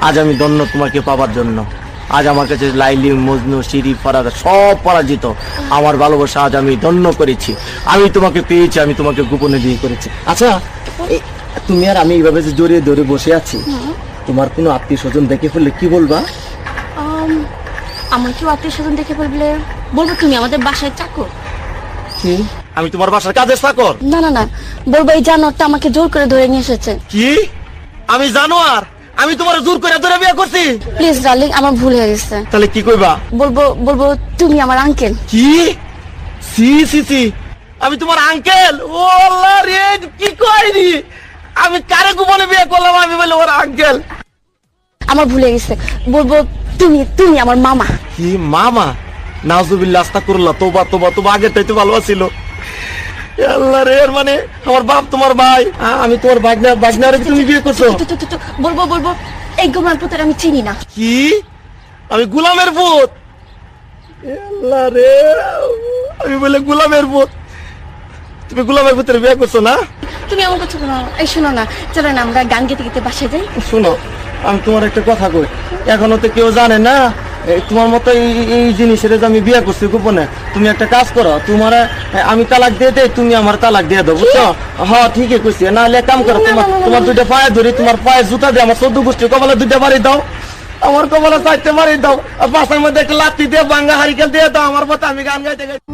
আজ আমি ধন্য তোমাকে পাবার জন্য। আজ আমার কাছে লাইলি, মজনু, শিরি, ফারাদ সব পরাজিত। আমার ভালোবাসা আজ আমি ধন্য করেছি। আমি তোমাকে পেয়েছি, আমি তোমাকে গোপনে বিয়ে করেছি। আচ্ছা, তুমি আর আমি এইভাবে যে জড়িয়ে ধরে বসে আছি, তোমার কোনো আত্মীয় স্বজন দেখে ফেললে কি বলবা? আমার কেউ আত্মীয় স্বজন দেখে বলবে, বলবো তুমি আমাদের বাসায় চাকর। কি? আমি তোমার বাসার কাজের চাকর? না না না, বলবো এই জানোয়ারটা আমাকে জোর করে ধরে নিয়ে এসেছে। কি? আমি জানোয়ার? আমি তোমার জোর করে ধরে বিয়ে করছি? প্লিজ ডার্লিং, আমার ভুল হয়ে গেছে। তাহলে কি কইবা? বলবো তুমি আমার আঙ্কেল। কি? সি সি সি, আমি তোমার আঙ্কেল? ও আল্লাহ রে, কি কইনি আমি? কারে গোপনে বিয়ে করলাম? আমি বলে ওর আঙ্কেল? আমার ভুল হয়ে গেছে। বলবো তুমি আমার মামা। কি মামা? নাউজুবিল্লাহ, আস্তাগফিরুল্লাহ, তওবা তওবা তওবা। আগের তাই তো ভালো ছিল। আল্লাহ রে, এর মানে আমার বাপ তোমার ভাই, আমি তোমার বাগনারে তুমি বিয়ে করছো? বলবো এই গোলামের পুত্র আমি চিনি না। কি? আমি গোলামের পুত? আল্লাহ রে, আমি বলে গোলামের পুত? তুমি গোলামের পুত্রের বিয়ে করছো না? তুমি এমন কথা বলো না। এই শোনো না, চলো না আমরা গান গেতে গেতে বাসায় যাই। শোনো, আমি তোমার একটা কথা কই, এখনো তো কেউ জানে না তোমার মতো এই জিনিসের যে আমি বিয়ে করছি গোপনে। তুমি একটা কাজ করো, তোমার আমি তালাক দিয়ে দেই, তুমি আমার তালাক দিয়ে দাও, বুঝছো? হ্যাঁ ঠিকই কইছি। না হলে কাম করো, তোমার দুইটা পায়ে ধরি, তোমার পায়ে জুতা দিয়ে আমার 14 গোষ্ঠী কপালে দুইটা বাড়ি দাও, আমার কপালে 4টে বাড়ি দাও, আর বাসার মধ্যে একটা লাত্তি দিয়ে ভাঙ্গা হারিকেল দিয়ে দাও আমার মতো, আমি গান গাইতে গাইতে